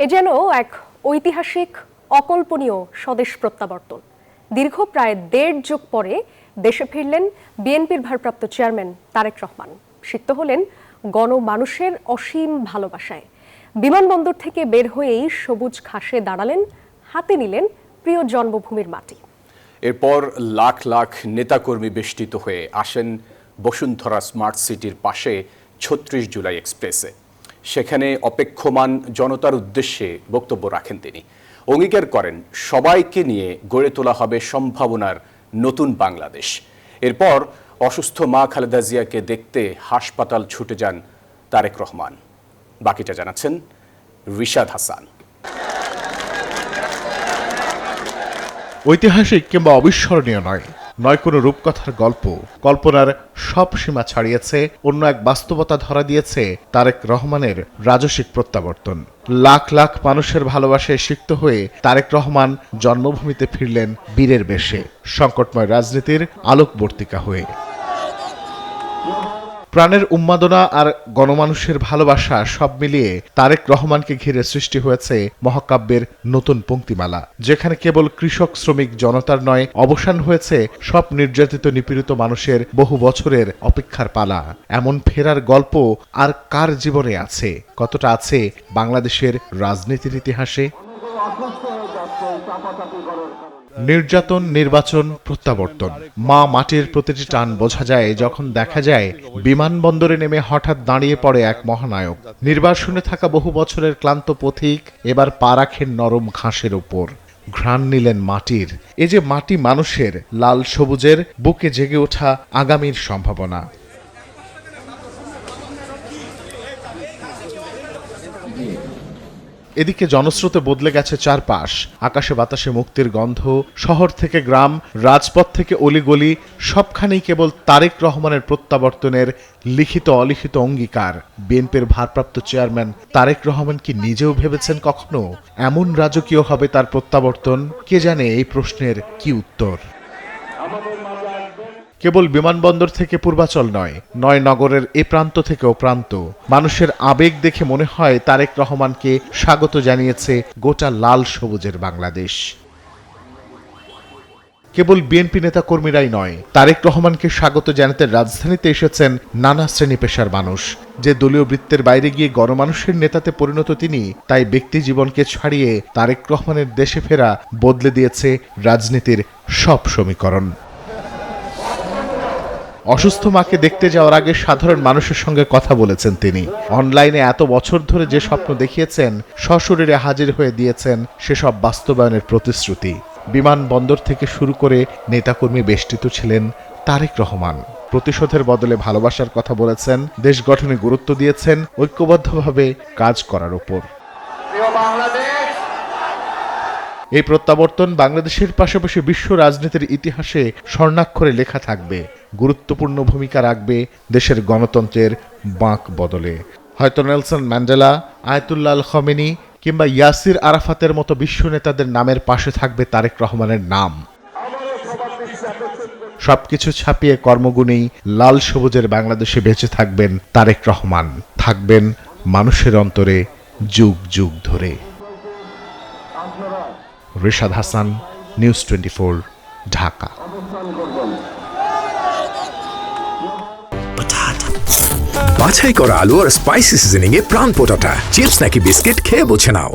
এ যেন এক ঐতিহাসিক অকল্পনীয় স্বদেশ প্রত্যাবর্তন। দীর্ঘ প্রায় ১.৫ যুগ পরে দেশে ফিরলেন বিএনপির ভারপ্রাপ্ত চেয়ারম্যান তারেক রহমান। সিক্ত হলেন গণমানুষের অসীম ভালোবাসায়। বিমানবন্দর থেকে বের হয়েই সবুজ ঘাসে দাঁড়ালেন, হাতে নিলেন প্রিয় জন্মভূমির মাটি। এরপর লাখ লাখ নেতাকর্মী বেষ্টিত হয়ে আসেন বসুন্ধরা স্মার্ট সিটির পাশে ৩৬ জুলাই এক্সপ্রেসে। সেখানে অপেক্ষমান জনতার উদ্দেশ্যে বক্তব্য রাখেন তিনি। অঙ্গীকার করেন সবাইকে নিয়ে গড়ে তোলা হবে সম্ভাবনার নতুন বাংলাদেশ। এরপর অসুস্থ মা খালেদা জিয়াকে দেখতে হাসপাতাল ছুটে যান তারেক রহমান। বাকিটা জানাচ্ছেন রিশাদ হাসান। ঐতিহাসিক কিংবা অবিস্মরণীয় নয় কোনো রূপকথার গল্প। কল্পনার সব সীমা ছাড়িয়েছে, অন্য এক বাস্তবতা ধরা দিয়েছে তারেক রহমানের রাজসিক প্রত্যাবর্তন। লাখ লাখ মানুষের ভালোবাসায় সিক্ত হয়ে তারেক রহমান জন্মভূমিতে ফিরলেন বীরের বেশে, সংকটময় রাজনীতির আলোকবর্তিকা হয়ে। প্রাণের উন্মাদনা আর গণমানুষের ভালোবাসা সব মিলিয়ে তারেক রহমানকে ঘিরে সৃষ্টি হয়েছে মহাকাব্যের নতুন পংক্তিমালা, যেখানে কেবল কৃষক শ্রমিক জনতার নয়, অবসান হয়েছে সব নির্যাতিত নিপীড়িত মানুষের বহু বছরের অপেক্ষার পালা। এমন ফেরার গল্প আর কার জীবনে আছে? কতটা আছে বাংলাদেশের রাজনীতির ইতিহাসে? নির্যাতন, নির্বাচন, প্রত্যাবর্তন, মা মাটির প্রতিটি টান বোঝা যায় যখন দেখা যায় বিমানবন্দরে নেমে হঠাৎ দাঁড়িয়ে পড়ে এক মহানায়ক। নির্বাসনে থাকা বহু বছরের ক্লান্ত পথিক এবার পা রাখেন নরম ঘাসের উপর, ঘ্রাণ নিলেন মাটির। এ যে মাটি মানুষের, লাল সবুজের, বুকে জেগে ওঠা আগামীর সম্ভাবনা। এদিকে জনস্রোতে বদলে গেছে চারপাশ। আকাশে বাতাসে মুক্তির গন্ধ, শহর থেকে গ্রাম, রাজপথ থেকে অলিগলি, সবখানেই কেবল তারেক রহমানের প্রত্যাবর্তনের লিখিত অলিখিত অঙ্গীকার। বিএনপির ভারপ্রাপ্ত চেয়ারম্যান তারেক রহমান কি নিজেও ভেবেছেন কখনো এমন রাজকীয় হবে তার প্রত্যাবর্তন? কে জানে এই প্রশ্নের কি উত্তর। কেবল বিমানবন্দর থেকে পূর্বাচল নয় নগরের এ প্রান্ত থেকে ও প্রান্ত। মানুষের আবেগ দেখে মনে হয় তারেক রহমানকে স্বাগত জানিয়েছে গোটা লাল সবুজের বাংলাদেশ। কেবল বিএনপি নেতা কর্মীরাই নয়, তারেক রহমানকে স্বাগত জানাতে রাজধানীতে এসেছেন নানা শ্রেণী পেশার মানুষ। যে দলীয় বৃত্তের বাইরে গিয়ে গণমানুষের নেতাতে পরিণত তিনি, তাই ব্যক্তি জীবনকে ছাড়িয়ে তারেক রহমানের দেশে ফেরা বদলে দিয়েছে রাজনীতির সব সমীকরণ। অসুস্থ মাকে দেখতে যাওয়ার আগে সাধারণ মানুষের সঙ্গে কথা বলেছেন তিনি। অনলাইনে এত বছর ধরে যে স্বপ্ন দেখিয়েছেন, সশরীরে হাজির হয়ে দিয়েছেন সেসব বাস্তবায়নের প্রতিশ্রুতি। বিমানবন্দর থেকে শুরু করে নেতাকর্মী বেষ্টিত ছিলেন তারেক রহমান। প্রতিশোধের বদলে ভালোবাসার কথা বলেছেন, দেশ গঠনে গুরুত্ব দিয়েছেন, ঐক্যবদ্ধভাবে কাজ করার উপর। এই প্রত্যাবর্তন বাংলাদেশের পাশাপাশি বিশ্ব রাজনীতির ইতিহাসে স্বর্ণাক্ষরে লেখা থাকবে, গুরুত্বপূর্ণ ভূমিকা রাখবে দেশের গণতন্ত্রের বাঁক বদলে। হয়তো নেলসন ম্যান্ডেলা, আয়াতুল্লাহ আল খামেনি কিংবা ইয়াসির আরাফাতের মতো বিশ্ব নেতাদের নামের পাশে থাকবে তারেক রহমানের নাম। সবকিছু ছাপিয়ে কর্মগুণেই লাল সবুজের বাংলাদেশে বেঁচে থাকবেন তারেক রহমান, থাকবেন মানুষের অন্তরে যুগ যুগ ধরে। রিশাদ হাসান, নিউজ 24, ঢাকা। বাছাই করা আলু আর স্পাইসি সিজনিং এ প্রাণ পোটাটা চিপস নাকি বিস্কিট খেয়ে বোঝে নাও।